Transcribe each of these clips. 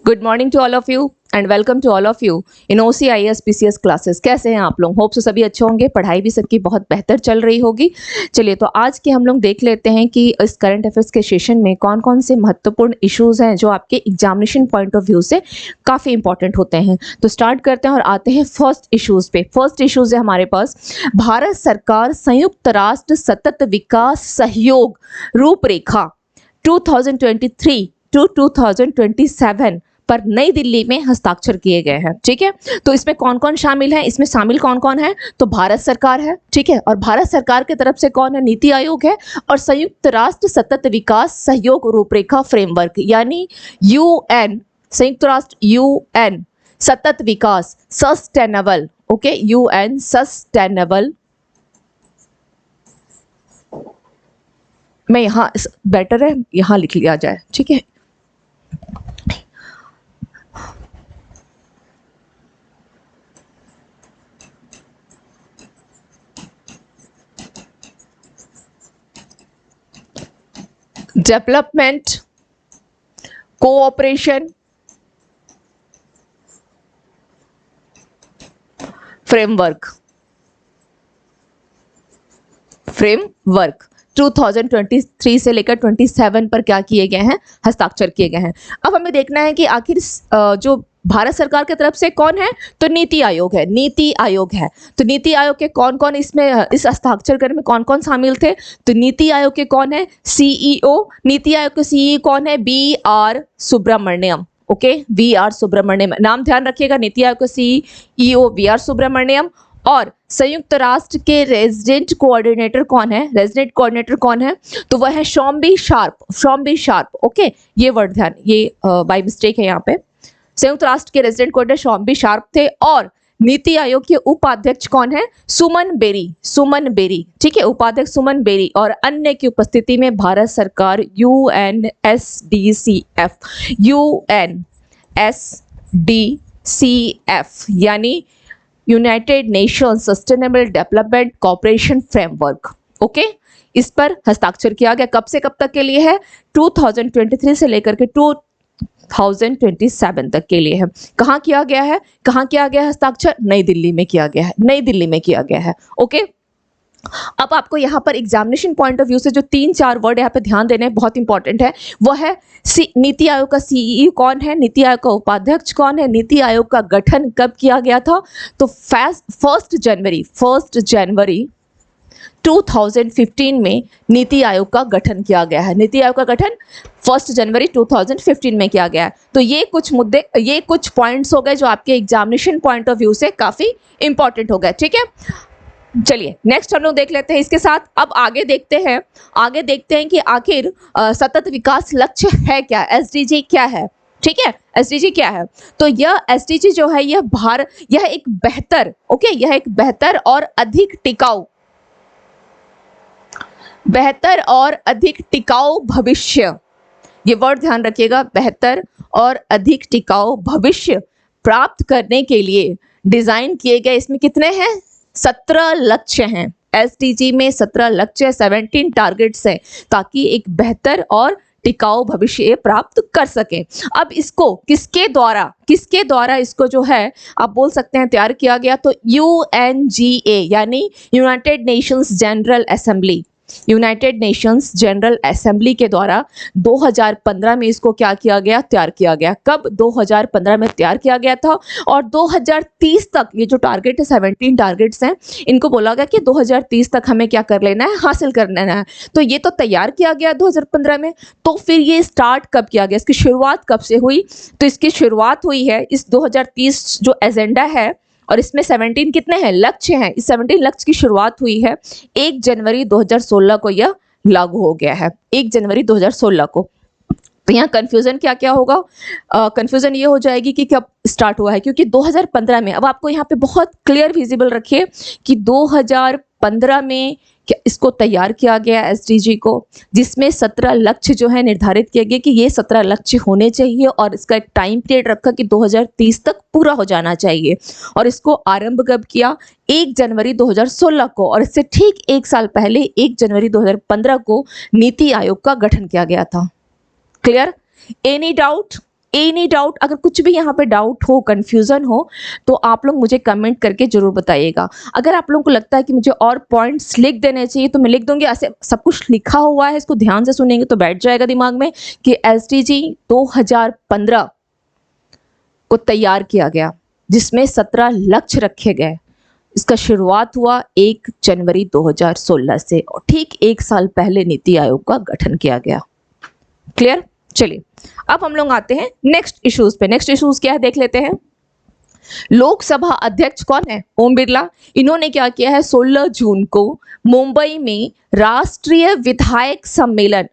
Good morning to all of you and welcome to all of you in OCIS PCS classes. कैसे हैं आप लोग? Hope so सभी अच्छे होंगे, पढ़ाई भी सबकी बहुत बेहतर चल रही होगी। चलिए तो आज के हम लोग देख लेते हैं कि इस करंट अफेयर्स के सेशन में कौन कौन से महत्वपूर्ण इश्यूज हैं जो आपके एग्जामिनेशन पॉइंट ऑफ व्यू से काफ़ी इंपॉर्टेंट होते हैं। तो स्टार्ट करते हैं और आते हैं फर्स्ट इश्यूज पे। फर्स्ट इश्यूज है हमारे पास, भारत सरकार संयुक्त राष्ट्र सतत विकास सहयोग रूपरेखा 2023 टू 2027 पर नई दिल्ली में हस्ताक्षर किए गए हैं। ठीक है, तो इसमें कौन कौन शामिल है? इसमें शामिल कौन कौन है? तो भारत सरकार है, ठीक है, और भारत सरकार की तरफ से कौन है? नीति आयोग है, और संयुक्त राष्ट्र सतत विकास सहयोग रूपरेखा फ्रेमवर्क यानी UN, संयुक्त राष्ट्र UN सतत विकास सस्टेनेबल, ओके, UN सस्टेनेबल। मैं यहाँ बेटर है यहाँ लिख लिया जाए, ठीक है। डेवलपमेंट कोऑपरेशन फ्रेमवर्क 2023 से लेकर 27 पर क्या किए गए हैं? हस्ताक्षर किए गए हैं। अब हमें देखना है कि आखिर जो भारत सरकार की तरफ से कौन है? तो नीति आयोग है, नीति आयोग है। तो नीति आयोग के कौन कौन इसमें इस हस्ताक्षर करने में कौन कौन शामिल थे? तो नीति आयोग के कौन है? CEO। नीति आयोग के CEO कौन है? BR Subramaniam, okay, BR Subramaniam. नाम ध्यान रखिएगा, नीति आयोग के CEO BR सुब्रमण्यम। और संयुक्त राष्ट्र के रेजिडेंट कोऑर्डिनेटर कौन है? रेजिडेंट कोऑर्डिनेटर कौन है? तो वह है शॉम्बी शार्प, शॉम्बी शार्प, ओके, ये वर्ड ध्यान, ये बाय मिस्टेक है यहाँ पे। संयुक्त राष्ट्र के रेजिडेंट कोऑर्डिनेटर शॉम्बी शार्प थे। और नीति आयोग के उपाध्यक्ष कौन है? सुमन बेरी, सुमन बेरी, ठीक है, उपाध्यक्ष सुमन बेरी। और अन्य की उपस्थिति में भारत सरकार UNSDCF, UNSDCF यानी United nation sustainable development cooperation framework, okay, इस पर हस्ताक्षर किया गया। कब से कब तक के लिए है? 2023 से लेकर के 2027 तक के लिए है। कहाँ किया गया है? कहाँ किया गया है हस्ताक्षर? नई दिल्ली में किया गया है, नई दिल्ली में किया गया है, ओके। अब आपको यहाँ पर एग्जामिनेशन पॉइंट ऑफ व्यू से जो 3-4 वर्ड यहाँ पे ध्यान देने हैं, बहुत इंपॉर्टेंट है। वो है नीति आयोग का CEO कौन है? नीति आयोग का उपाध्यक्ष कौन है? नीति आयोग का गठन कब किया गया था? तो 1 जनवरी 2015 में नीति आयोग का गठन किया गया है। नीति आयोग का गठन 1 जनवरी 2015 में किया गया है। तो ये कुछ मुद्दे, ये कुछ पॉइंट्स हो गए जो आपके एग्जामिनेशन पॉइंट ऑफ व्यू से काफी इंपॉर्टेंट हो गए, ठीक है। चलिए नेक्स्ट हम लोग देख लेते हैं इसके साथ। अब आगे देखते हैं कि आखिर सतत विकास लक्ष्य है क्या? SDG क्या है? ठीक है, SDG क्या है? तो यह SDG जो है यह एक बेहतर, ओके, यह एक बेहतर और अधिक टिकाऊ भविष्य, ये वर्ड ध्यान रखिएगा, बेहतर और अधिक टिकाऊ भविष्य प्राप्त करने के लिए डिजाइन किए गए। इसमें कितने हैं? 17 लक्ष्य हैं। SDG में 17 लक्ष्य, 17 टारगेट्स हैं, ताकि एक बेहतर और टिकाऊ भविष्य प्राप्त कर सके। अब इसको किसके द्वारा इसको जो है आप बोल सकते हैं तैयार किया गया? तो UNGA यानी United Nations general assembly, United Nations general assembly के द्वारा 2015 में इसको क्या किया गया? तैयार किया गया। कब? 2015 में तैयार किया गया था। और 2030 तक ये जो टारगेट है, 17 टारगेट्स हैं, इनको बोला गया कि 2030 तक हमें क्या कर लेना है? हासिल कर लेना है। तो ये तो तैयार किया गया 2015 में, तो फिर ये स्टार्ट कब किया गया? इसकी शुरुआत कब से हुई? तो इसकी शुरुआत हुई है इस 2030 जो एजेंडा है, और इसमें 17 कितने हैं? लक्ष्य हैं। इस 17 लक्ष्य की शुरुआत हुई है 1 जनवरी 2016 को, यह लागू हो गया है 1 जनवरी 2016 को। तो यहाँ कंफ्यूजन क्या क्या होगा? कंफ्यूजन ये हो जाएगी कि कब स्टार्ट हुआ है, क्योंकि 2015 में, अब आपको यहाँ पे बहुत क्लियर विजिबल रखिए कि 2015 में इसको तैयार किया गया SDG को, जिसमें 17 लक्ष्य जो है निर्धारित किए गए कि ये 17 लक्ष्य होने चाहिए, और इसका एक टाइम पीरियड रखा कि 2030 तक पूरा हो जाना चाहिए। और इसको आरंभ कब किया? 1 जनवरी 2016 को, और इससे ठीक 1 साल पहले 1 जनवरी 2015 को नीति आयोग का गठन किया गया था। Clear? Any doubt? Any doubt? अगर कुछ भी यहाँ पे डाउट हो, कंफ्यूजन हो, तो आप लोग मुझे कमेंट करके जरूर बताइएगा। अगर आप लोगों को लगता है कि मुझे और पॉइंट्स लिख देने चाहिए तो मैं लिख दूंगी। ऐसे सब कुछ लिखा हुआ है, इसको ध्यान से सुनेंगे तो बैठ जाएगा दिमाग में कि एसडीजी 2015 को तैयार किया गया, जिसमें 17 लक्ष्य रखे गए। इसका शुरुआत हुआ 1 जनवरी 2016 से और ठीक 1 साल पहले नीति आयोग का गठन किया गया। क्लियर? चलिए अब हम लोग आते हैं नेक्स्ट इश्यूज पे। नेक्स्ट इश्यूज क्या है देख लेते हैं। लोकसभा अध्यक्ष कौन है? ओम बिरला। इन्होंने क्या किया है? 16 जून को मुंबई में राष्ट्रीय विधायक सम्मेलन,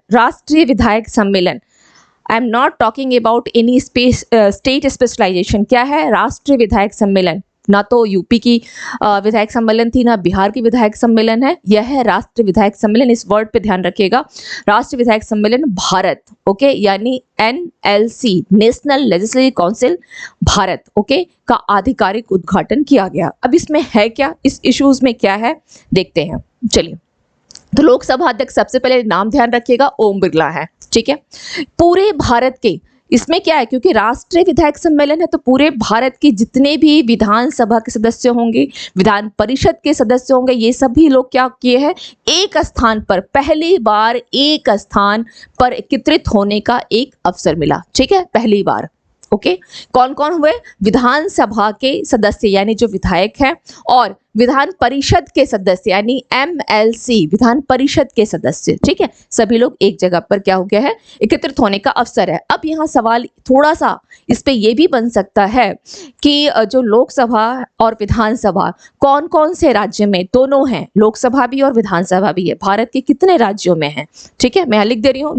I am not talking about any state specialization, क्या है? राष्ट्रीय विधायक सम्मेलन। ना तो यूपी की विधायक सम्मेलन थी, ना बिहार की विधायक सम्मेलन है, यह है राष्ट्रीय विधायक सम्मेलन। इस वर्ड पे ध्यान रखिएगा, राष्ट्रीय विधायक सम्मेलन भारत, ओके, यानी NLC, national legislative council Bharat, okay, का आधिकारिक उद्घाटन किया गया। अब इसमें है क्या, इस इश्यूज में क्या है देखते हैं। चलिए, तो लोकसभा अध्यक्ष सबसे पहले नाम ध्यान रखिएगा ओम बिरला है, ठीक है। पूरे भारत के, इसमें क्या है, क्योंकि राष्ट्रीय विधायक सम्मेलन है तो पूरे भारत के जितने भी विधानसभा के सदस्य होंगे, विधान परिषद के सदस्य होंगे, ये सभी लोग क्या किए हैं? एक स्थान पर, पहली बार एक स्थान पर एकत्रित होने का एक अवसर मिला, ठीक है, पहली बार। ओके, कौन कौन हुए? विधानसभा के सदस्य यानी जो विधायक हैं, और विधान परिषद के सदस्य यानी MLC, विधान परिषद के सदस्य, ठीक है, सभी लोग एक जगह पर क्या हो गया है? एकत्रित होने का अवसर है। अब यहाँ सवाल थोड़ा सा इस पे ये भी बन सकता है कि जो लोकसभा और विधानसभा कौन कौन से राज्य में, दोनों हैं, लोकसभा भी और विधानसभा भी है, भारत के कितने राज्यों में है? ठीक है, मैं लिख दे रही हूँ,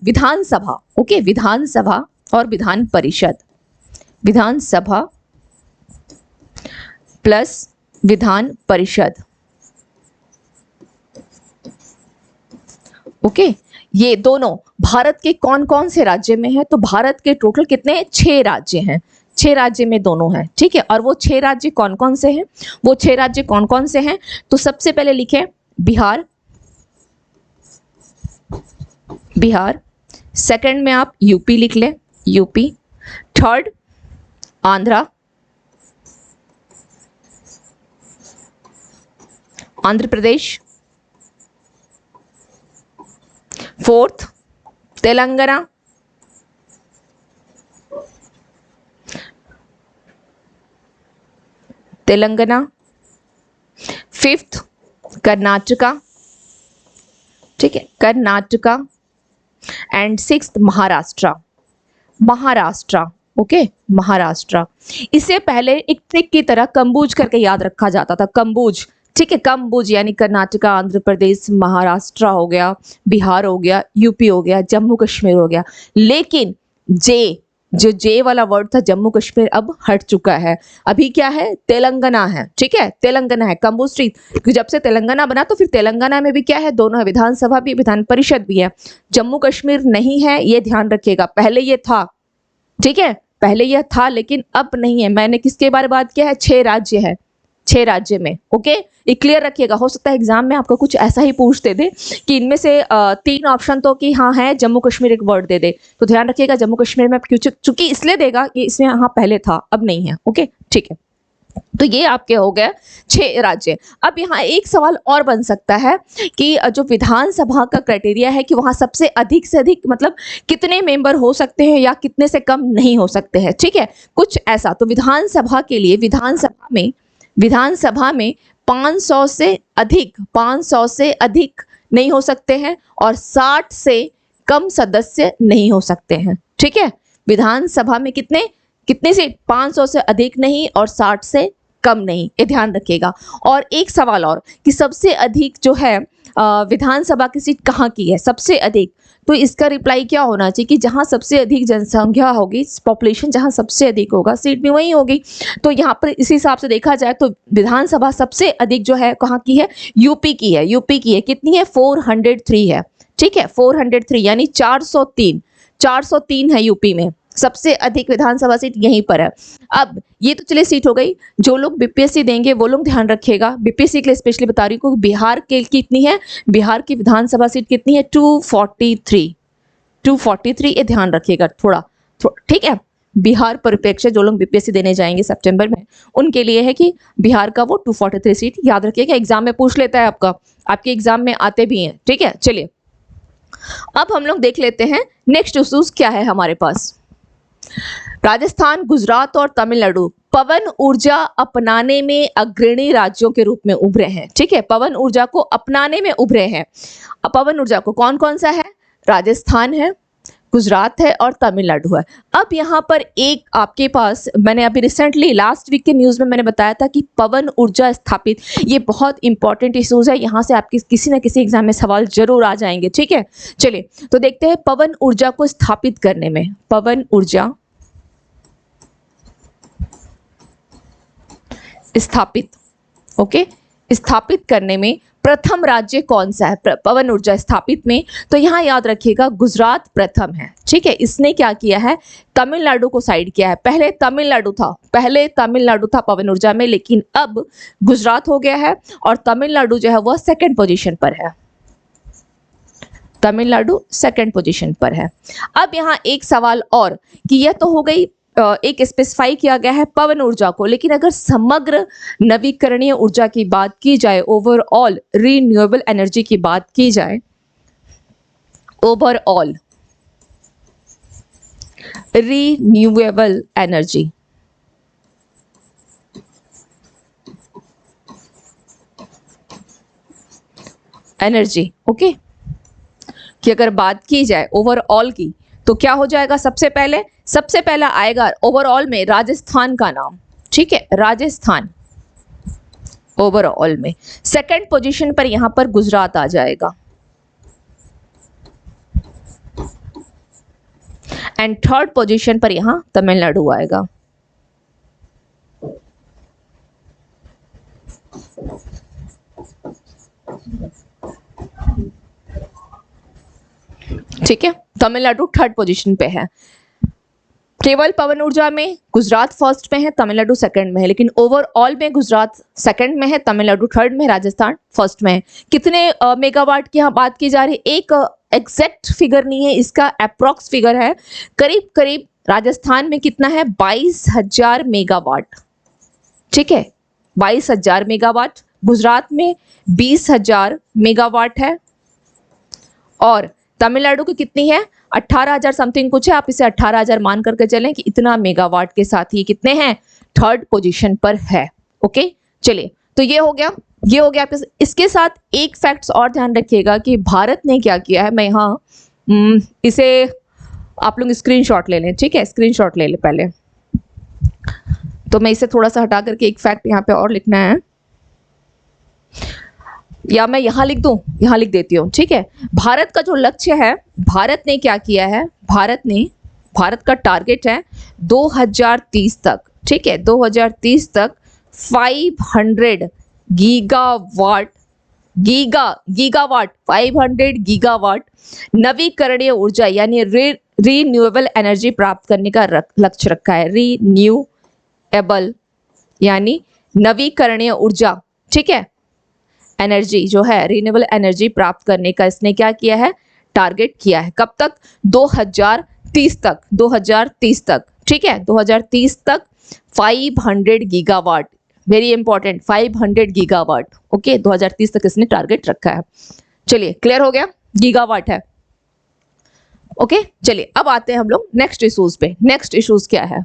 विधानसभा, ओके, विधानसभा और विधान परिषद, विधानसभा प्लस विधान परिषद, ओके, ये दोनों भारत के कौन कौन से राज्य में है? तो भारत के टोटल कितने? 6 राज्य हैं, 6 राज्य में दोनों हैं, ठीक है। और वो 6 राज्य कौन कौन से हैं? वो 6 राज्य कौन कौन से हैं? तो सबसे पहले लिखें बिहार, सेकंड में आप यूपी लिख लें, UP, third Andhra Pradesh, fourth Telangana, fifth Karnataka, ठीक है, Karnataka, and sixth Maharashtra, okay, Maharashtra. इससे पहले एक ट्रिक की तरह कंबूज करके याद रखा जाता था, कंबूज, ठीक है, कंबूज यानी कर्नाटका, आंध्र प्रदेश, महाराष्ट्र हो गया, बिहार हो गया, यूपी हो गया, जम्मू कश्मीर हो गया। लेकिन जे वाला वर्ड था जम्मू कश्मीर अब हट चुका है, अभी क्या है? तेलंगाना है, ठीक है, तेलंगाना है, कंबूज ट्री, क्योंकि जब से तेलंगाना बना तो फिर तेलंगाना में भी क्या है? दोनों है, विधानसभा भी, विधान परिषद भी है। जम्मू कश्मीर नहीं है, ये ध्यान रखिएगा, पहले ये था, ठीक है, पहले यह था लेकिन अब नहीं है। मैंने किसके बारे में बात किया है? 6 राज्य है, 6 राज्य में, ओके, ये क्लियर रखिएगा। हो सकता है एग्जाम में आपको कुछ ऐसा ही पूछ दे दे कि इनमें से 3 ऑप्शन तो कि हाँ है, जम्मू कश्मीर एक वर्ड दे दे, तो ध्यान रखिएगा जम्मू कश्मीर में चूंकि इसलिए देगा कि इसमें हाँ पहले था, अब नहीं है, ओके, ठीक है। तो ये आपके हो गए 6 राज्य। अब यहाँ एक सवाल और बन सकता है कि जो विधानसभा का क्राइटेरिया है कि वहाँ सबसे अधिक से अधिक मतलब कितने मेंबर हो सकते हैं या कितने से कम नहीं हो सकते हैं, ठीक है, कुछ ऐसा। तो विधानसभा के लिए विधानसभा में 500 से अधिक नहीं हो सकते हैं और 60 से कम सदस्य नहीं हो सकते हैं, ठीक है। विधानसभा में कितने से? 500 से अधिक नहीं और 60 से कम नहीं, ये ध्यान रखिएगा। और एक सवाल और कि सबसे अधिक जो है विधानसभा की सीट कहाँ की है सबसे अधिक? तो इसका रिप्लाई क्या होना चाहिए कि जहाँ सबसे अधिक जनसंख्या होगी, पॉपुलेशन जहाँ सबसे अधिक होगा, सीट भी वही होगी। तो यहाँ पर इस हिसाब से देखा जाए तो विधानसभा सबसे अधिक जो है कहाँ की है? यूपी की है। यूपी की है, कितनी है? 403 है, ठीक है, 403 यानी 403 है यूपी में, सबसे अधिक विधानसभा सीट यहीं पर है। अब ये तो चलिए सीट हो गई, जो लोग बीपीएससी देंगे वो लोग ध्यान रखिएगा। बीपीएससी के लिए स्पेशली बता रही हूँ, बिहार के कितनी है, बिहार की विधानसभा सीट कितनी है, 243, ये ध्यान रखिएगा थोड़ा, ठीक है। बिहार परिप्रेक्ष्य जो लोग बीपीएससी देने जाएंगे सितंबर में, उनके लिए है कि बिहार का वो 243 सीट याद रखिएगा, एग्जाम में पूछ लेता है आपके एग्जाम में आते भी हैं, ठीक है। चलिए अब हम लोग देख लेते हैं नेक्स्ट इश्यूज क्या है हमारे पास। राजस्थान, गुजरात और तमिलनाडु पवन ऊर्जा अपनाने में अग्रणी राज्यों के रूप में उभरे हैं, ठीक है। पवन ऊर्जा को अपनाने में उभरे हैं। अब पवन ऊर्जा को कौन कौन सा है, राजस्थान है, गुजरात है और तमिलनाडु है। अब यहाँ पर एक आपके पास, मैंने अभी रिसेंटली लास्ट वीक के न्यूज़ में मैंने बताया था कि पवन ऊर्जा स्थापित, ये बहुत इंपॉर्टेंट इश्यूज है, यहाँ से आपके किसी ना किसी एग्जाम में सवाल जरूर आ जाएंगे, ठीक है। चलिए तो देखते हैं पवन ऊर्जा को स्थापित करने में, पवन ऊर्जा स्थापित, ओके, स्थापित करने में प्रथम राज्य कौन सा है पवन ऊर्जा स्थापित में, तो यहां याद रखिएगा गुजरात प्रथम है, ठीक है। इसने क्या किया है, तमिलनाडु को साइड किया है। पहले तमिलनाडु था पवन ऊर्जा में, लेकिन अब गुजरात हो गया है और तमिलनाडु जो है वह सेकंड पोजीशन पर है, तमिलनाडु सेकंड पोजीशन पर है। अब यहाँ एक सवाल और कि यह तो हो गई, एक स्पेसिफाई किया गया है पवन ऊर्जा को, लेकिन अगर समग्र नवीकरणीय ऊर्जा की बात की जाए, ओवरऑल रिन्यूएबल एनर्जी की बात की जाए, ओवरऑल रिन्यूएबल एनर्जी ओके, कि अगर बात की जाए ओवरऑल की, तो क्या हो जाएगा, सबसे पहला आएगा ओवरऑल में राजस्थान का नाम, ठीक है, राजस्थान ओवरऑल में। सेकंड पोजीशन पर यहां पर गुजरात आ जाएगा एंड थर्ड पोजीशन पर यहां तमिलनाडु आएगा। ठीक है, तमिलनाडु थर्ड पोजीशन पे है। केवल पवन ऊर्जा में गुजरात फर्स्ट में है, तमिलनाडु सेकंड में है, लेकिन ओवरऑल में गुजरात सेकंड में है, तमिलनाडु थर्ड में, राजस्थान फर्स्ट में है। कितने मेगावाट की यहाँ बात की जा रही है, एक एग्जैक्ट फिगर नहीं है, इसका अप्रॉक्स फिगर है, करीब करीब राजस्थान में कितना है, 22,000 मेगावाट, ठीक है, 22,000 मेगावाट। गुजरात में 20,000 मेगावाट है और तमिलनाडु की कितनी है, 18,000 समथिंग कुछ है, आप इसे 18,000 मान करके चलें कि इतना मेगावाट के साथ ही कितने हैं, थर्ड पोजीशन पर है। ओके, चलिए तो ये हो गया आपके। इसके साथ एक फैक्ट्स और ध्यान रखिएगा कि भारत ने क्या किया है, मैं यहाँ इसे आप लोग स्क्रीनशॉट ले लें, ठीक है, स्क्रीनशॉट ले लें पहले, तो मैं इसे थोड़ा सा हटा करके एक फैक्ट यहाँ पे और लिखना है, या मैं यहाँ लिख दूं, यहाँ लिख देती हूँ, ठीक है। भारत का जो लक्ष्य है, भारत ने क्या किया है, भारत का टारगेट है 2030 तक, ठीक है, 2030 तक 500 गीगावाट 500 गीगावाट नवीकरणीय ऊर्जा यानी रिन्यूएबल एनर्जी प्राप्त करने का लक्ष्य रखा है। रिन्यूएबल यानी नवीकरणीय ऊर्जा, ठीक है, एनर्जी जो है, रिन्यूएबल एनर्जी प्राप्त करने का इसने क्या किया है, टारगेट किया है। कब तक, 2030 तक, ठीक है, 2030 तक 500 gigawatt, very important, 500 gigawatt, okay, 2030 तक इसने टारगेट रखा है। चलिए क्लियर हो गया, गीगावाट है, ओके। चलिए अब आते हैं हम लोग नेक्स्ट इश्यूज पे। नेक्स्ट इश्यूज क्या है,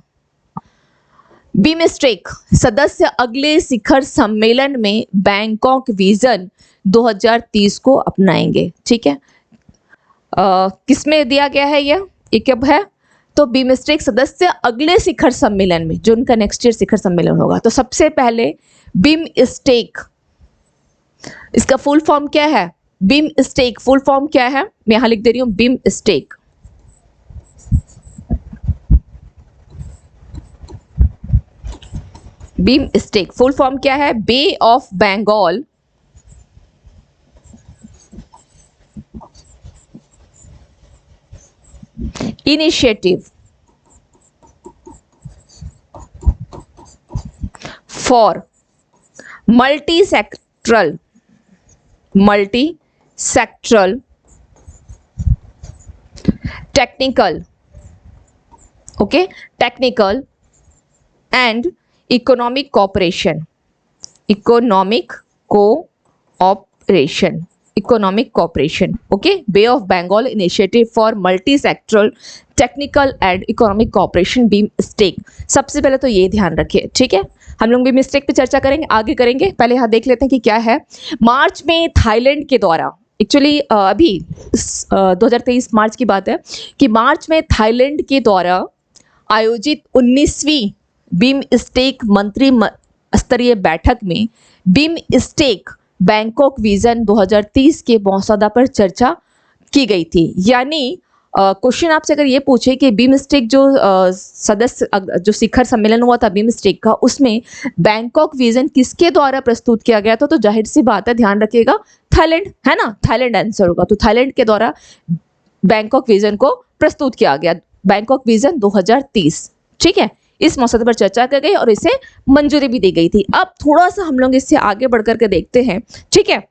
बिमस्टेक सदस्य अगले शिखर सम्मेलन में बैंकॉक विजन 2030 को अपनाएंगे, ठीक है। किसमें दिया गया है ये कब है, तो बिमस्टेक सदस्य अगले शिखर सम्मेलन में, जो उनका नेक्स्ट ईयर शिखर सम्मेलन होगा। तो सबसे पहले बिमस्टेक, इसका फुल फॉर्म क्या है, बिमस्टेक फुल फॉर्म क्या है, मैं यहां लिख दे रही हूं, बिमस्टेक, बिमस्टेक फुल फॉर्म क्या है, bay of Bengal initiative, for multi sectoral technical, okay, technical and economic cooperation, okay, bay of Bengal initiative for multi sectoral technical and economic cooperation BIMSTEC. सबसे पहले तो ये ध्यान रखिए, ठीक है। हम लोग बीमस्टेक पे चर्चा करेंगे, आगे करेंगे, पहले यहाँ देख लेते हैं कि क्या है। मार्च में थाईलैंड के द्वारा, एक्चुअली अभी 2023 मार्च की बात है कि मार्च में थाईलैंड के द्वारा आयोजित 19वीं बीमस्टेक मंत्री स्तरीय बैठक में बीमस्टेक बैंकॉक विजन 2030 के मसौदा पर चर्चा की गई थी। यानी क्वेश्चन आपसे अगर ये पूछे कि बीमस्टेक जो जो शिखर सम्मेलन हुआ था बीमस्टेक का, उसमें बैंकॉक विजन किसके द्वारा प्रस्तुत किया गया था, तो जाहिर सी बात है, ध्यान रखिएगा, थाईलैंड, है ना, थाईलैंड आंसर होगा। तो थाईलैंड के द्वारा बैंकॉक विजन को प्रस्तुत किया गया, बैंकॉक विजन 2030, ठीक है। इस मसौदे पर चर्चा की गई और इसे मंजूरी भी दी गई थी। अब थोड़ा सा हम लोग इससे आगे बढ़कर के देखते हैं, ठीक है।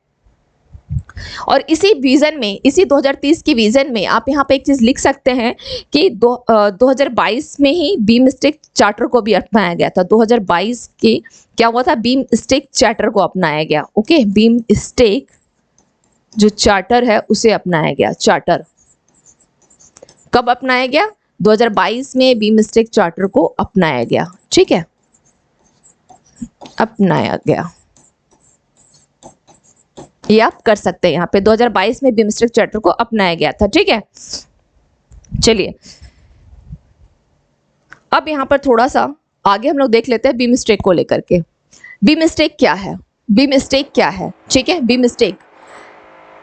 और इसी विजन में, इसी 2030 की विजन में आप यहाँ पे एक चीज लिख सकते हैं कि 2022 में ही बीमस्टेक चार्टर को भी अपनाया गया था। 2022 के क्या हुआ था, बीमस्टेक चार्टर को अपनाया गया, ओके, बीमस्टेक जो चार्टर है उसे अपनाया गया। चार्टर कब अपनाया गया, 2022 में बीमस्टेक चार्टर को अपनाया गया, ठीक है, अपनाया गया, ये आप कर सकते हैं यहाँ पे, 2022 में बीमस्टेक चार्टर को अपनाया गया था, ठीक है। चलिए अब यहाँ पर थोड़ा सा आगे हम लोग देख लेते हैं बीमस्टेक को लेकर के। बीमस्टेक क्या है, बीमस्टेक क्या है, ठीक है। बीमस्टेक,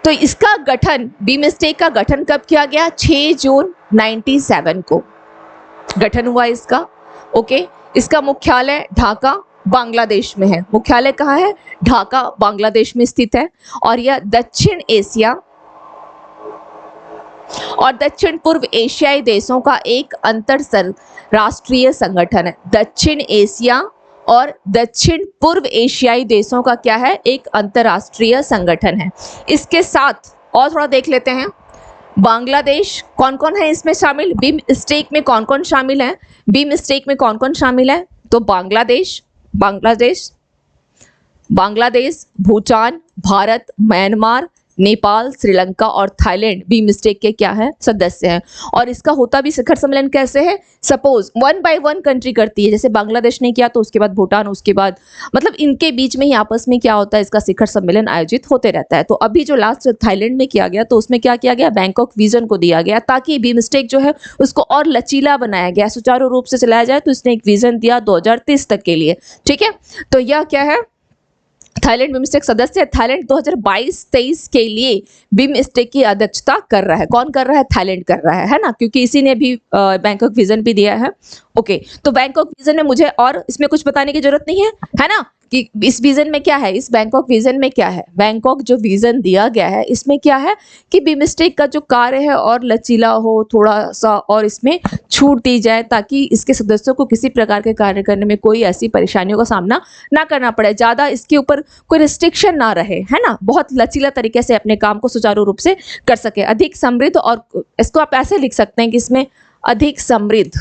तो इसका गठन, बीमस्टेक का गठन कब किया गया, 6 जून 97 को गठन हुआ इसका, ओके। इसका मुख्यालय ढाका बांग्लादेश में है। मुख्यालय कहाँ है, ढाका बांग्लादेश में स्थित है। और यह दक्षिण एशिया और दक्षिण पूर्व एशियाई देशों का एक अंतरराष्ट्रीय संगठन है। दक्षिण एशिया और दक्षिण पूर्व एशियाई देशों का क्या है, एक अंतरराष्ट्रीय संगठन है। इसके साथ और थोड़ा देख लेते हैं, बांग्लादेश कौन कौन है इसमें शामिल, बीमस्टेक में कौन कौन शामिल है, बीमस्टेक में कौन कौन शामिल है, तो बांग्लादेश, भूटान, भारत, म्यांमार, नेपाल, श्रीलंका और थाईलैंड बीमस्टेक के क्या है, सदस्य हैं। और इसका होता भी शिखर सम्मेलन कैसे है, सपोज 1 बाय 1 कंट्री करती है, जैसे बांग्लादेश ने किया तो उसके बाद भूटान, उसके बाद मतलब इनके बीच में ही आपस में क्या होता है, इसका शिखर सम्मेलन आयोजित होते रहता है। तो अभी जो लास्ट थाईलैंड में किया गया तो उसमें क्या किया गया, बैंकॉक विजन को दिया गया ताकि बीमस्टेक जो है उसको और लचीला बनाया गया, सुचारू रूप से चलाया जाए। तो इसने एक विजन दिया 2030 तक के लिए, ठीक है। तो यह क्या है, थाईलैंड बीमस्टेक सदस्य है। थाईलैंड 2022-23 के लिए बीमस्टेक की अध्यक्षता कर रहा है। कौन कर रहा है, थाईलैंड कर रहा है ना, क्योंकि इसी ने भी बैंकॉक विजन भी दिया है, ओके। तो बैंकॉक विजन में मुझे और इसमें कुछ बताने की जरूरत नहीं है ना, कि इस विजन में क्या है, इस बैंकॉक विजन में क्या है, बैंकॉक जो विजन दिया गया है इसमें क्या है कि बीमस्टेक का जो कार्य है और लचीला हो थोड़ा सा, और इसमें छूट दी जाए ताकि इसके सदस्यों को किसी प्रकार के कार्य करने में कोई ऐसी परेशानियों का सामना ना करना पड़े, ज्यादा इसके ऊपर कोई रिस्ट्रिक्शन ना रहे, है ना, बहुत लचीला तरीके से अपने काम को सुचारू रूप से कर सके। अधिक समृद्ध, और इसको आप ऐसे लिख सकते हैं कि इसमें अधिक समृद्ध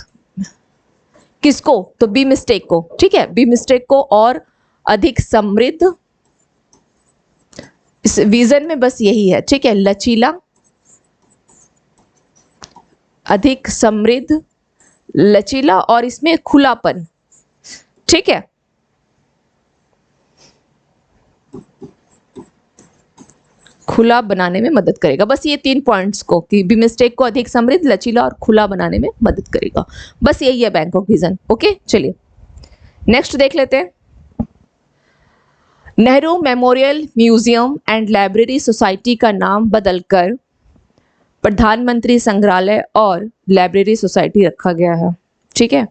किसको, तो बीमस्टेक को, ठीक है, बीमस्टेक को और अधिक समृद्ध, इस विजन में बस यही है, ठीक है, लचीला, अधिक समृद्ध, लचीला और इसमें खुलापन, ठीक है। खुला बनाने में मदद करेगा, बस ये 3 पॉइंट्स को, कि बीमस्टेक को अधिक समृद्ध, लचीला और खुला बनाने में मदद करेगा, बस यही है बैंकॉक विजन, ओके। चलिए नेक्स्ट देख लेते हैं। Nehru memorial museum and library society का नाम बदलकर प्रधानमंत्री संग्रहालय और लाइब्रेरी सोसाइटी रखा गया है, ठीक है,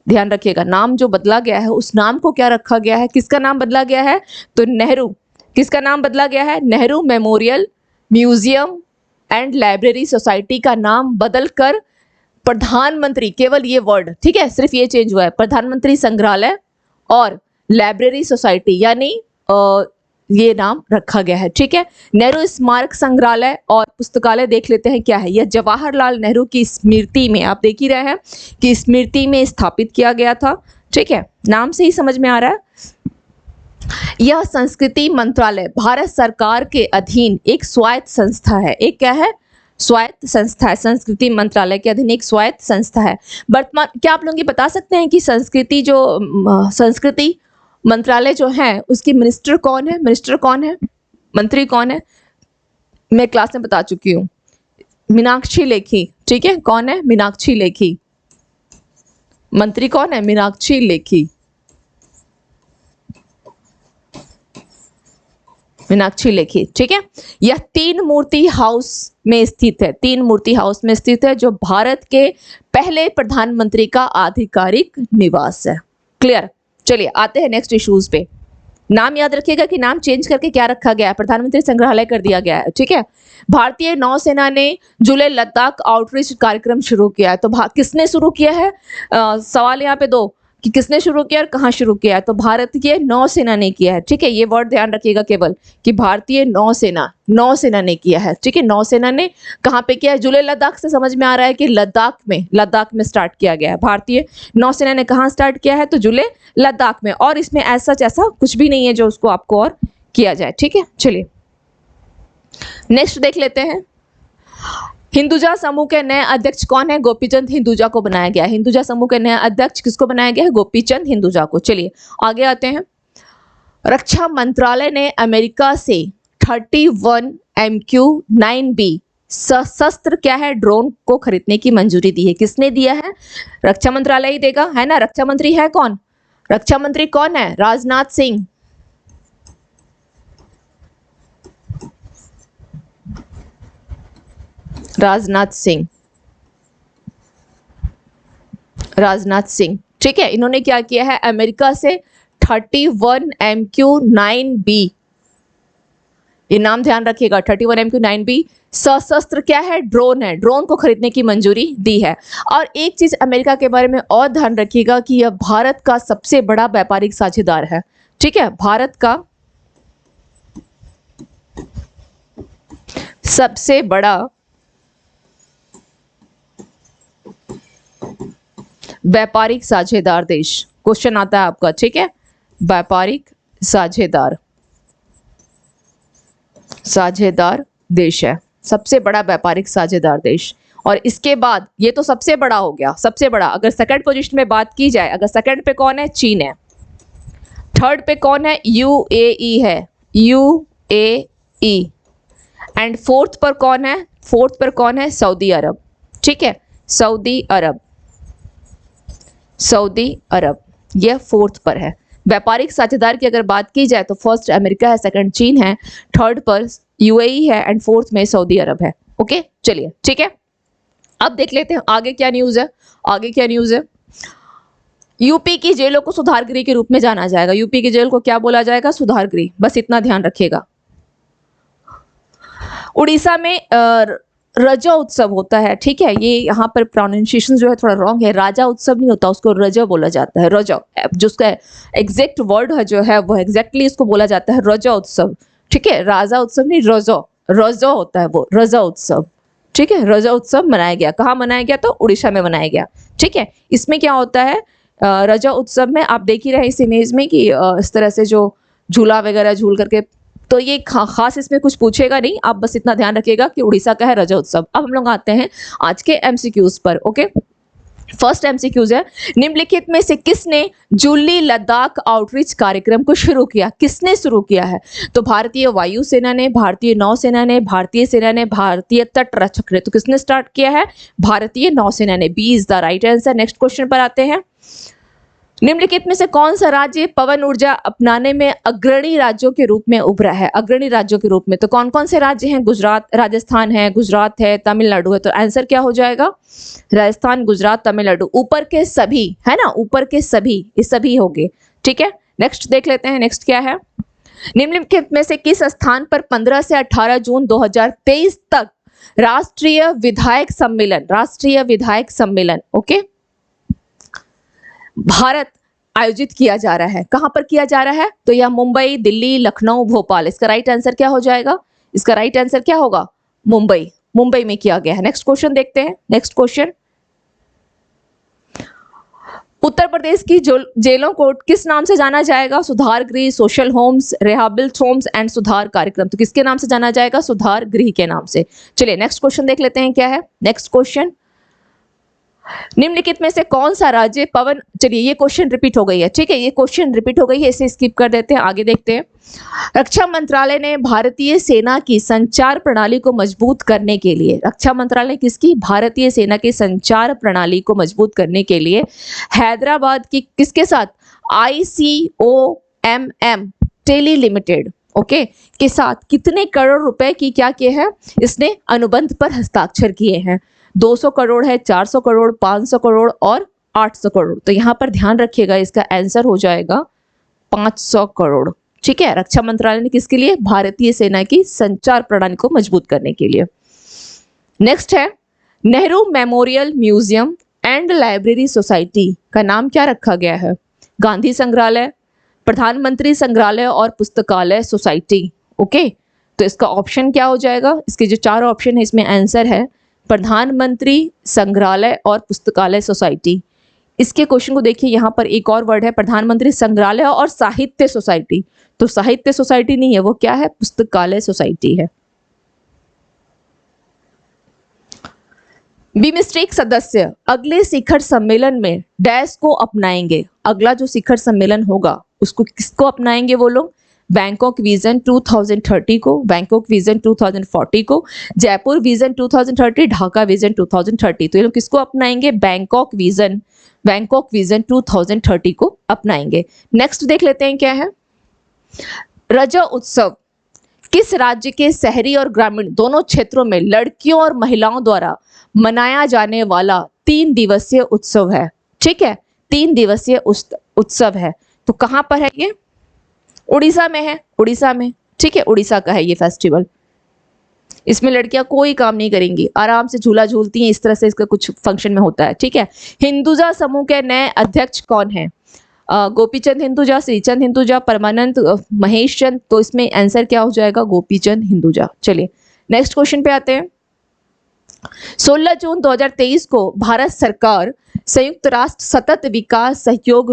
ध्यान रखिएगा। नाम जो बदला गया है उस नाम को क्या रखा गया है, किसका नाम बदला गया है, तो नेहरू, किसका नाम बदला गया है, Nehru memorial museum and library society का नाम बदलकर प्रधानमंत्री, केवल ये वर्ड, ठीक है, सिर्फ ये चेंज हुआ है, प्रधानमंत्री संग्रहालय और लाइब्रेरी सोसाइटी, यानी ये नाम रखा गया है। ठीक है, नेहरू स्मारक संग्रहालय और पुस्तकालय देख लेते हैं क्या है। यह जवाहरलाल नेहरू की स्मृति में, आप देख ही रहे हैं कि स्मृति में स्थापित किया गया था। ठीक है, नाम से ही समझ में आ रहा है। यह संस्कृति मंत्रालय भारत सरकार के अधीन एक स्वायत्त संस्था है। एक क्या है? स्वायत्त संस्था है। संस्कृति मंत्रालय के अधीन एक स्वायत्त संस्था है। वर्तमान, क्या आप लोग ये बता सकते हैं कि संस्कृति मंत्रालय जो है उसकी मिनिस्टर कौन है? मिनिस्टर कौन है? मंत्री कौन है? मैं क्लास में बता चुकी हूँ, मीनाक्षी लेखी। ठीक है, कौन है? मीनाक्षी लेखी। मंत्री कौन है? मीनाक्षी लेखी। मीनाक्षी लेखी। ठीक है, यह तीन मूर्ति हाउस में स्थित है। तीन मूर्ति हाउस में स्थित है, जो भारत के पहले प्रधानमंत्री का आधिकारिक निवास है। क्लियर? चलिए आते हैं नेक्स्ट इश्यूज पे। नाम याद रखिएगा कि नाम चेंज करके क्या रखा गया है? प्रधानमंत्री संग्रहालय कर दिया गया है। ठीक है, भारतीय नौसेना ने जुले लद्दाख आउटरीच कार्यक्रम शुरू किया है। तो किसने शुरू किया है? सवाल यहाँ पे दो कि किसने शुरू किया और कहाँ शुरू किया है। तो भारतीय नौसेना ने किया है। ठीक है, ये वर्ड ध्यान रखिएगा केवल कि भारतीय नौसेना ने किया है। ठीक है, नौसेना ने कहाँ पे किया है? जुले लद्दाख से समझ में आ रहा है कि लद्दाख में स्टार्ट किया गया है। भारतीय नौसेना ने कहाँ स्टार्ट किया है? तो जुले लद्दाख में। और इसमें ऐसा कुछ भी नहीं है जो उसको आपको और किया जाए। ठीक है, चलिए नेक्स्ट देख लेते हैं। हिंदुजा समूह के नए अध्यक्ष कौन है? गोपीचंद हिंदुजा को बनाया गया है। हिंदुजा समूह के नए अध्यक्ष किसको बनाया गया है? गोपीचंद हिंदुजा को। चलिए आगे आते हैं। रक्षा मंत्रालय ने अमेरिका से 31 MQ-9B सशस्त्र क्या है? ड्रोन को खरीदने की मंजूरी दी है। किसने दिया है? रक्षा मंत्रालय ही देगा, है ना। रक्षा मंत्री है कौन? रक्षा मंत्री कौन है? राजनाथ सिंह। राजनाथ सिंह। ठीक है, इन्होंने क्या किया है? अमेरिका से 31 MQ-9B, ये नाम ध्यान रखिएगा, 31 MQ-9B सशस्त्र क्या है? ड्रोन है। ड्रोन को खरीदने की मंजूरी दी है। और एक चीज अमेरिका के बारे में और ध्यान रखिएगा कि यह भारत का सबसे बड़ा व्यापारिक साझेदार है। ठीक है, भारत का सबसे बड़ा व्यापारिक साझेदार देश। क्वेश्चन आता है आपका। ठीक है, व्यापारिक साझेदार देश है, सबसे बड़ा व्यापारिक साझेदार देश। और इसके बाद ये तो सबसे बड़ा हो गया, सबसे बड़ा। अगर सेकंड पोजीशन में बात की जाए, अगर सेकंड पे कौन है? चीन है। थर्ड पे कौन है? UAE है, UAE। एंड फोर्थ पर कौन है? फोर्थ पर कौन है? सऊदी अरब। ठीक है, सऊदी अरब यह फोर्थ पर है। व्यापारिक साझेदार की अगर बात की जाए तो फर्स्ट अमेरिका है, सेकंड चीन है, थर्ड पर UAE है एंड फोर्थ में सऊदी अरब है। ओके, चलिए ठीक है, अब देख लेते हैं आगे क्या न्यूज है। यूपी की जेलों को सुधारगृह के रूप में जाना जाएगा। यूपी की जेल को क्या बोला जाएगा? सुधारगृह। बस इतना ध्यान रखिएगा। उड़ीसा में रजा उत्सव होता है। ठीक है, ये यहाँ पर प्रोनाउंसिएशन जो है थोड़ा रॉन्ग है। राजा उत्सव नहीं होता, उसको रजा बोला जाता है। रजा, जो उसका एग्जैक्ट वर्ड है जो है वो एग्जैक्टली इसको बोला जाता है रजा उत्सव। ठीक है, राजा उत्सव नहीं, रजा होता है वो, रजा उत्सव। ठीक है, रजा उत्सव मनाया गया। कहाँ मनाया गया? तो उड़ीसा में मनाया गया। ठीक है, इसमें क्या होता है? रजा उत्सव में आप देख ही रहे इस इमेज में कि इस तरह से जो झूला वगैरह झूल करके, तो ये खास इसमें कुछ पूछेगा नहीं, आप बस इतना ध्यान रखिएगा कि उड़ीसा का है रजा उत्सव। अब हम लोग आते हैं आज के MCQs पर। ओके, फर्स्ट MCQs है, निम्नलिखित में से किसने जुल्ली लद्दाख आउटरीच कार्यक्रम को शुरू किया? किसने शुरू किया है? तो भारतीय वायुसेना ने, भारतीय नौसेना ने, भारतीय सेना ने, भारतीय तटरक्षक ने। तो किसने स्टार्ट किया है? भारतीय नौसेना ने। B is the right answer. Next question पर आते हैं। निम्नलिखित में से कौन सा राज्य पवन ऊर्जा अपनाने में अग्रणी राज्यों के रूप में उभरा है? अग्रणी राज्यों के रूप में तो कौन कौन से राज्य हैं? गुजरात, राजस्थान है, गुजरात है, तमिलनाडु है। तो आंसर क्या हो जाएगा? राजस्थान, गुजरात, तमिलनाडु। ऊपर के सभी है ना, ऊपर के सभी, ये सभी हो गए। ठीक है, नेक्स्ट देख लेते हैं। नेक्स्ट क्या है? निम्नलिखित में से किस स्थान पर 15 से 18 जून 2023 तक राष्ट्रीय विधायक सम्मेलन ओके, भारत आयोजित किया जा रहा है। कहां पर किया जा रहा है? तो यह मुंबई, दिल्ली, लखनऊ, भोपाल। इसका राइट आंसर क्या हो जाएगा? इसका राइट आंसर क्या होगा? मुंबई। मुंबई में किया गया है। नेक्स्ट क्वेश्चन देखते हैं। नेक्स्ट क्वेश्चन, उत्तर प्रदेश की जेलों को किस नाम से जाना जाएगा? सुधार गृह, सोशल होम्स, रिहैबिलिट होम्स एंड सुधार कार्यक्रम। तो किसके नाम से जाना जाएगा? सुधार गृह के नाम से। चलिए नेक्स्ट क्वेश्चन देख लेते हैं क्या है। नेक्स्ट क्वेश्चन, निम्नलिखित में से कौन सा राज्य पवन, चलिए ये क्वेश्चन रिपीट हो गई है, ठीक है, ये क्वेश्चन रिपीट हो गई है, इसे स्किप कर देते हैं, आगे देखते हैं। रक्षा मंत्रालय ने भारतीय सेना की संचार प्रणाली को मजबूत करने के लिए, रक्षा मंत्रालय किसकी? भारतीय सेना की संचार प्रणाली को मजबूत करने के लिए हैदराबाद की किसके साथ? ICOMM टेली लिमिटेड, ओके, के साथ कितने करोड़ रुपए की क्या किए हैं? इसने अनुबंध पर हस्ताक्षर किए हैं। 200 करोड़ है, 400 करोड़, 500 करोड़ और 800 करोड़। तो यहां पर ध्यान रखिएगा, इसका आंसर हो जाएगा 500 करोड़, ठीक है। रक्षा मंत्रालय ने किसके लिए? भारतीय सेना की संचार प्रणाली को मजबूत करने के लिए। नेक्स्ट है, Nehru memorial museum and library society का नाम क्या रखा गया है? गांधी संग्रहालय, प्रधानमंत्री संग्रहालय और पुस्तकालय सोसाइटी, ओके। तो इसका ऑप्शन क्या हो जाएगा? इसके जो 4 ऑप्शन है इसमें आंसर है प्रधानमंत्री संग्रहालय और पुस्तकालय सोसाइटी। इसके क्वेश्चन को देखिए, यहां पर एक और वर्ड है प्रधानमंत्री संग्रहालय और साहित्य सोसाइटी। तो साहित्य सोसाइटी नहीं है, वो क्या है? पुस्तकालय सोसाइटी है। बिमस्टेक सदस्य अगले शिखर सम्मेलन में डैश को अपनाएंगे। अगला जो शिखर सम्मेलन होगा उसको किसको अपनाएंगे वो लोग? बैंकॉक विजन 2030 को, बैंकॉक विजन 2040 को, जयपुर विजन 2030, ढाका विजन 2030। तो ये लोग किसको अपनाएंगे? बैंकॉक विजन 2030 को अपनाएंगे। नेक्स्ट देख लेते हैं क्या है। रजा उत्सव किस राज्य के शहरी और ग्रामीण दोनों क्षेत्रों में लड़कियों और महिलाओं द्वारा मनाया जाने वाला 3 दिवसीय उत्सव है? ठीक है, 3 दिवसीय उत्सव है। तो कहां पर है ये? उड़ीसा में है, उड़ीसा में, ठीक है, उड़ीसा का है ये फेस्टिवल। इसमें लड़कियां कोई काम नहीं करेंगी, आराम से झूला झूलती हैं, इस तरह से इसका कुछ फंक्शन में होता है, ठीक है। हिंदुजा समूह के नए अध्यक्ष कौन है? गोपीचंद हिंदुजा, श्रीचंद हिंदुजा, परमानंद महेश चंद। तो इसमें आंसर क्या हो जाएगा? गोपीचंद हिंदुजा। चलिए नेक्स्ट क्वेश्चन पे आते हैं। 16 जून 2023 को भारत सरकार संयुक्त राष्ट्र सतत विकास सहयोग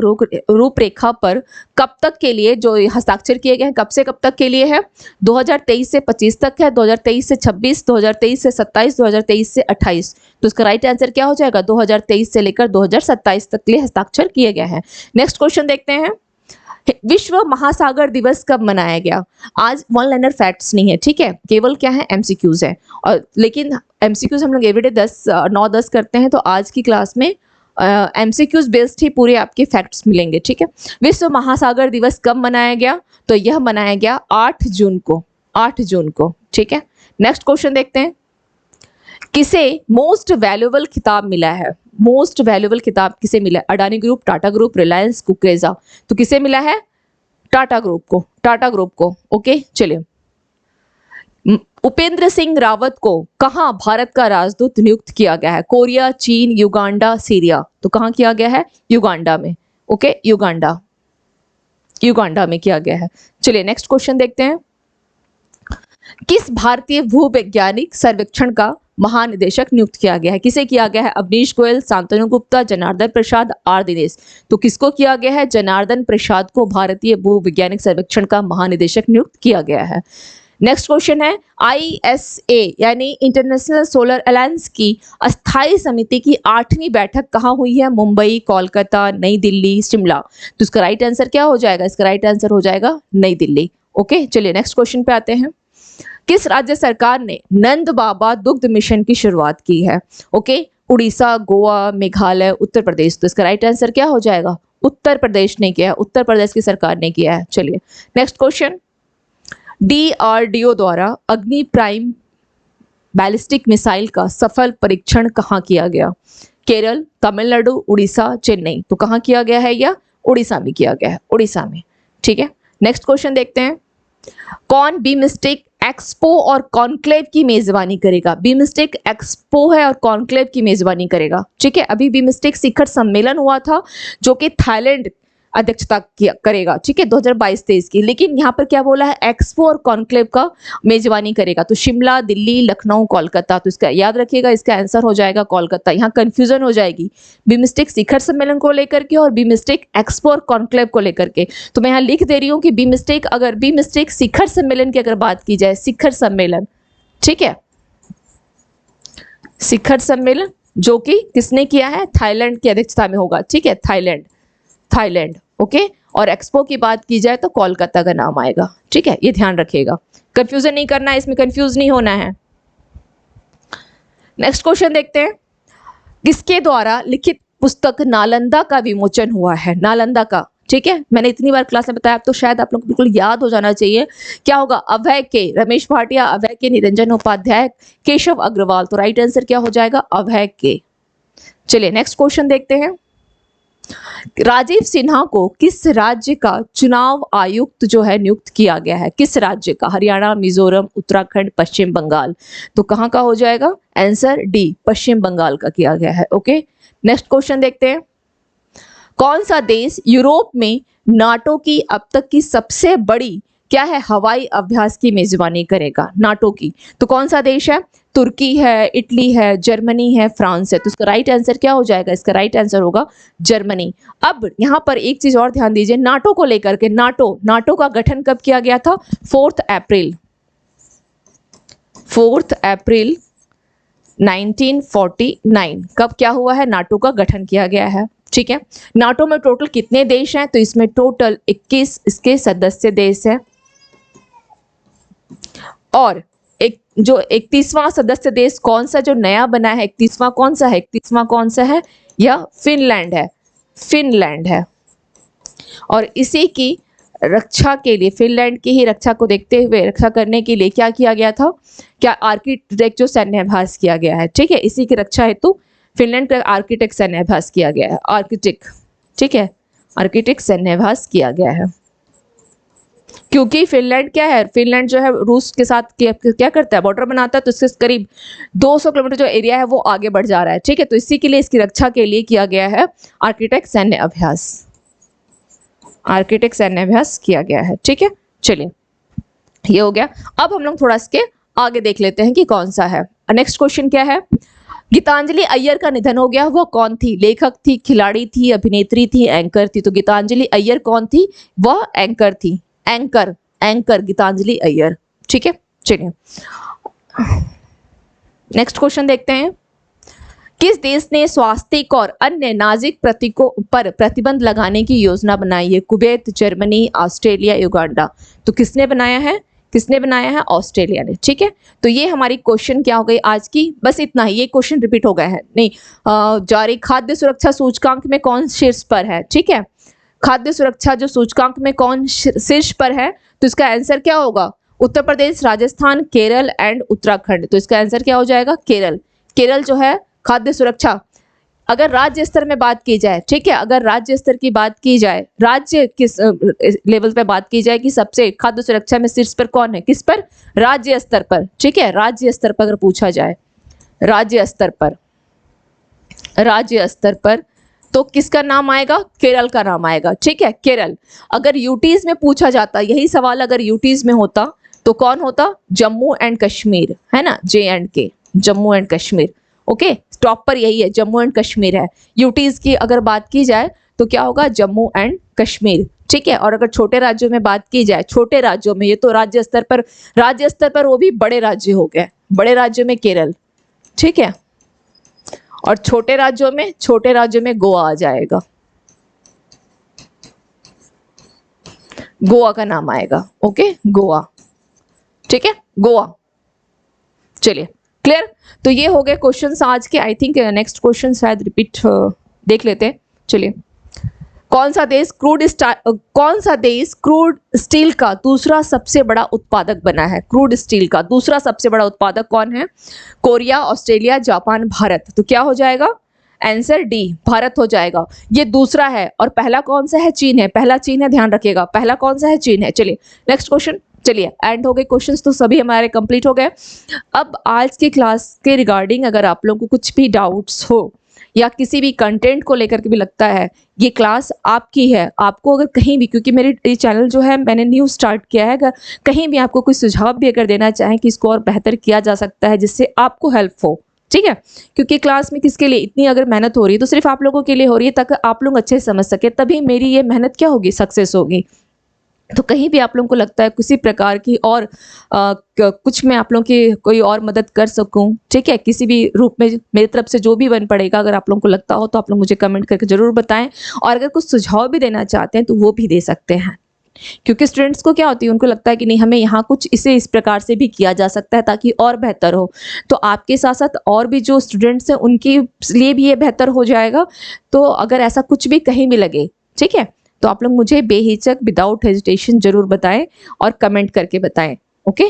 रूपरेखा पर कब तक के लिए जो हस्ताक्षर किए गए हैं, कब से कब तक के लिए है? 2023 से 25 तक है, 2023 से 26, 2023 से 27, 2023 से 28। तो इसका राइट आंसर क्या हो जाएगा? 2023 से लेकर 2027 तक के लिए हस्ताक्षर किए गए हैं। नेक्स्ट क्वेश्चन देखते हैं। विश्व महासागर दिवस कब मनाया गया? आज वन लाइनर फैक्ट्स नहीं है, ठीक है, केवल क्या है? एमसीक्यूज है। और लेकिन एमसीक्यूज हम लोग एवरीडे 9-10 करते हैं, तो आज की क्लास में एमसीक्यूज बेस्ड ही पूरे आपके फैक्ट्स मिलेंगे, ठीक है। विश्व महासागर दिवस कब मनाया गया? तो यह मनाया गया 8 जून को, 8 जून को, ठीक है। नेक्स्ट क्वेश्चन देखते हैं। किसे मोस्ट वैल्यूएबल खिताब मिला है? मोस्ट वैल्यूएबल खिताब किसे मिला? Adani group, Tata group, Reliance, Kukreja. तो किसे मिला है? टाटा ग्रुप को, टाटा ग्रुप को, ओके। चलिए, उपेंद्र सिंह रावत को कहां भारत का राजदूत नियुक्त किया गया है? कोरिया, चीन, युगांडा, सीरिया। तो कहां किया गया है? युगांडा में, ओके, युगांडा, युगांडा में किया गया है। चलिए नेक्स्ट क्वेश्चन देखते हैं। किस भारतीय भूवैज्ञानिक सर्वेक्षण का महानिदेशक नियुक्त किया गया है? किसे किया गया है? अवनीश गोयल, शांतनु गुप्ता, जनार्दन प्रसाद, आर दिनेश। तो किसको किया गया है? जनार्दन प्रसाद को भारतीय भूवैज्ञानिक सर्वेक्षण का महानिदेशक नियुक्त किया गया है। नेक्स्ट क्वेश्चन है। ISA यानी इंटरनेशनल सोलर अलायंस की अस्थायी समिति की 8वीं बैठक कहाँ हुई है? मुंबई, कोलकाता, नई दिल्ली, शिमला। तो इसका राइट आंसर क्या हो जाएगा? इसका राइट आंसर हो जाएगा नई दिल्ली, ओके। चलिए नेक्स्ट क्वेश्चन पे आते हैं। किस राज्य सरकार ने नंद बाबा दुग्ध मिशन की शुरुआत की है? ओके, उड़ीसा, गोवा, मेघालय, उत्तर प्रदेश। तो इसका राइट आंसर क्या हो जाएगा? उत्तर प्रदेश ने किया है, उत्तर प्रदेश की सरकार ने किया है। चलिए नेक्स्ट क्वेश्चन। DRDO द्वारा अग्नि प्राइम बैलिस्टिक मिसाइल का सफल परीक्षण कहाँ किया गया? केरल, तमिलनाडु, उड़ीसा, चेन्नई। तो कहाँ किया गया है? या उड़ीसा में किया गया है, उड़ीसा में, ठीक है। नेक्स्ट क्वेश्चन देखते हैं। कौन बीमस्टेक एक्सपो और कॉन्क्लेव की मेजबानी करेगा? बीमस्टेक एक्सपो है और कॉन्क्लेव की मेजबानी करेगा, ठीक है। अभी बीमस्टेक शिखर सम्मेलन हुआ था जो कि थाईलैंड अध्यक्षता करेगा, ठीक है, 2022-23 की। लेकिन यहाँ पर क्या बोला है, एक्सपो और कॉन्क्लेव का मेजबानी करेगा। तो शिमला, दिल्ली, लखनऊ, कोलकाता, तो इसका याद रखिएगा, इसका आंसर हो जाएगा कोलकाता। यहाँ कंफ्यूजन हो जाएगी बिम्स्टेक शिखर सम्मेलन को लेकर के और बिम्स्टेक एक्सपो और कॉन्क्लेव को लेकर के। तो मैं यहाँ लिख दे रही हूँ कि बिम्स्टेक शिखर सम्मेलन की अगर बात की जाए, शिखर सम्मेलन, ठीक है, शिखर सम्मेलन जो कि किसने किया है, थाईलैंड की अध्यक्षता में होगा, ठीक है, थाईलैंड, ओके। और एक्सपो की बात की जाए तो कोलकाता का नाम आएगा, ठीक है, ये ध्यान रखिएगा, कंफ्यूजन नहीं करना है, इसमें कंफ्यूज नहीं होना है। नेक्स्ट क्वेश्चन देखते हैं, किसके द्वारा लिखित पुस्तक नालंदा का विमोचन हुआ है, नालंदा का, ठीक है, मैंने इतनी बार क्लास में बताया, तो शायद आप लोग को बिल्कुल याद हो जाना चाहिए। क्या होगा, अभय के, रमेश भाटिया, अभय के, निरंजन उपाध्याय, केशव अग्रवाल। तो राइट आंसर क्या हो जाएगा, अभय के। चलिए नेक्स्ट क्वेश्चन देखते हैं, राजीव सिन्हा को किस राज्य का चुनाव आयुक्त जो है नियुक्त किया गया है, किस राज्य का, हरियाणा, मिजोरम, उत्तराखंड, पश्चिम बंगाल। तो कहां का हो जाएगा, आंसर डी, पश्चिम बंगाल का किया गया है, ओके। नेक्स्ट क्वेश्चन देखते हैं, कौन सा देश यूरोप में नाटो की अब तक की सबसे बड़ी क्या है, हवाई अभ्यास की मेजबानी करेगा, नाटो की। तो कौन सा देश है, तुर्की है, इटली है, जर्मनी है, फ्रांस है। तो इसका राइट आंसर क्या हो जाएगा, इसका राइट आंसर होगा जर्मनी। अब यहां पर एक चीज और ध्यान दीजिए, नाटो को लेकर के, नाटो का गठन कब किया गया था, 4 अप्रैल 1949। कब क्या हुआ है, नाटो का गठन किया गया है, ठीक है। नाटो में टोटल कितने देश हैं, तो इसमें टोटल 21 इसके सदस्य देश हैं, और एक जो 31वां सदस्य देश कौन सा जो नया बना है, 31वां कौन सा है, 31वां कौन सा है, यह फिनलैंड है। और इसी की रक्षा के लिए, फिनलैंड की ही रक्षा को देखते हुए, रक्षा करने के लिए क्या किया गया था, क्या आर्किटेक्ट जो सैन्याभ्यास किया गया है, ठीक है, इसी की रक्षा हेतु फिनलैंड का आर्किटेक्ट सैन्याभ्यास किया गया है, ठीक है, आर्किटेक्ट सैन्याभ्यास किया गया है। क्योंकि फिनलैंड क्या है, फिनलैंड जो है रूस के साथ क्या करता है, बॉर्डर बनाता है, तो इसके करीब 200 किलोमीटर जो एरिया है वो आगे बढ़ जा रहा है, ठीक है। तो इसी के लिए, इसकी रक्षा के लिए किया गया है आर्किटेक्ट सैन्याभ्यास किया गया है, ठीक है। चलिए ये हो गया। अब हम लोग थोड़ा इसके आगे देख लेते हैं कि कौन सा है। नेक्स्ट क्वेश्चन क्या है, गीतांजलि अय्यर का निधन हो गया, वह कौन थी, लेखक थी, खिलाड़ी थी, अभिनेत्री थी, एंकर थी। तो गीतांजलि अय्यर कौन थी, वह एंकर थी, एंकर गीतांजलि अय्यर, ठीक है। चलिए नेक्स्ट क्वेश्चन देखते हैं, किस देश ने स्वास्तिक और अन्य नाजिक प्रतीकों पर प्रतिबंध लगाने की योजना बनाई है, कुवैत, जर्मनी, ऑस्ट्रेलिया, युगांडा। तो किसने बनाया है, ऑस्ट्रेलिया ने, ठीक है। तो ये हमारी क्वेश्चन क्या हो गई आज की, बस इतना ही, ये क्वेश्चन रिपीट हो गए हैं, नहीं जारी खाद्य सुरक्षा सूचकांक में कौन शीर्ष पर है, ठीक है, खाद्य सुरक्षा जो सूचकांक में कौन शीर्ष पर है। तो इसका आंसर क्या होगा, उत्तर प्रदेश, राजस्थान, केरल एंड उत्तराखंड। तो इसका आंसर क्या हो जाएगा, केरल जो है खाद्य सुरक्षा, अगर राज्य स्तर में बात की जाए, ठीक है, अगर राज्य स्तर की बात की जाए, राज्य किस लेवल पे बात की जाए कि सबसे खाद्य सुरक्षा में शीर्ष पर कौन है, किस पर, राज्य स्तर पर, ठीक है, राज्य स्तर पर अगर पूछा जाए, राज्य स्तर पर तो किसका नाम आएगा, केरल का नाम आएगा, ठीक है, केरल। अगर यूटीज में पूछा जाता, यही सवाल अगर यूटीज में होता तो कौन होता, जम्मू एंड कश्मीर, है ना, JNK, Jammu and Kashmir, okay, top पर यही है, जम्मू एंड कश्मीर है। यूटीज की अगर बात की जाए तो क्या होगा, जम्मू एंड कश्मीर, ठीक है। और अगर छोटे राज्यों में बात की जाए, छोटे राज्यों में, ये तो राज्य स्तर पर वो भी बड़े राज्य हो गए, बड़े राज्यों में केरल, ठीक है, और छोटे राज्यों में गोवा आ जाएगा, गोवा का नाम आएगा, ओके, गोवा, ठीक है, गोवा। चलिए क्लियर। तो ये हो गए क्वेश्चंस आज के। आई थिंक नेक्स्ट क्वेश्चन शायद रिपीट देख लेते हैं। चलिए, कौन सा देश क्रूड स्टील का दूसरा सबसे बड़ा उत्पादक बना है, क्रूड स्टील का दूसरा सबसे बड़ा उत्पादक कौन है, कोरिया, ऑस्ट्रेलिया, जापान, भारत। तो क्या हो जाएगा, आंसर डी, भारत हो जाएगा। ये दूसरा है और पहला कौन सा है, चीन है, पहला चीन है, ध्यान रखिएगा, पहला कौन सा है, चीन है। चलिए नेक्स्ट क्वेश्चन। चलिए एंड हो गए क्वेश्चंस, तो सभी हमारे कंप्लीट हो गए। अब आज की क्लास के रिगार्डिंग अगर आप लोगों को कुछ भी डाउट्स हो या किसी भी कंटेंट को लेकर के भी लगता है ये क्लास आपकी है, आपको अगर कहीं भी, क्योंकि मेरे ये चैनल जो है मैंने न्यू स्टार्ट किया है, अगर कहीं भी आपको कोई सुझाव भी अगर देना चाहें कि इसको और बेहतर किया जा सकता है जिससे आपको हेल्प हो, ठीक है, क्योंकि क्लास में किसके लिए इतनी अगर मेहनत हो रही है तो सिर्फ आप लोगों के लिए हो रही है, ताकि आप लोग अच्छे से समझ सके, तभी मेरी ये मेहनत क्या होगी, सक्सेस होगी। तो कहीं भी आप लोगों को लगता है किसी प्रकार की और कुछ मैं आप लोगों की कोई और मदद कर सकूं, ठीक है, किसी भी रूप में मेरी तरफ से जो भी बन पड़ेगा, अगर आप लोगों को लगता हो तो आप लोग मुझे कमेंट करके ज़रूर बताएं। और अगर कुछ सुझाव भी देना चाहते हैं तो वो भी दे सकते हैं, क्योंकि स्टूडेंट्स को क्या होती है, उनको लगता है कि नहीं हमें यहाँ कुछ इस प्रकार से भी किया जा सकता है ताकि और बेहतर हो। तो आपके साथ साथ और भी जो स्टूडेंट्स हैं उनके लिए भी ये बेहतर हो जाएगा। तो अगर ऐसा कुछ भी कहीं भी लगे, ठीक है, तो आप लोग मुझे बेहिचक विदाउट हेजिटेशन जरूर बताएं और कमेंट करके बताएं। ओके,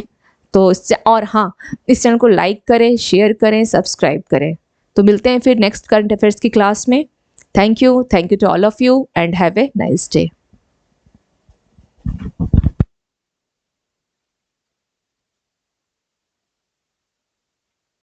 तो इससे, और हाँ, इस चैनल को लाइक करें, शेयर करें, सब्सक्राइब करें। तो मिलते हैं फिर नेक्स्ट करंट अफेयर्स की क्लास में। Thank you to all of you and have a nice day.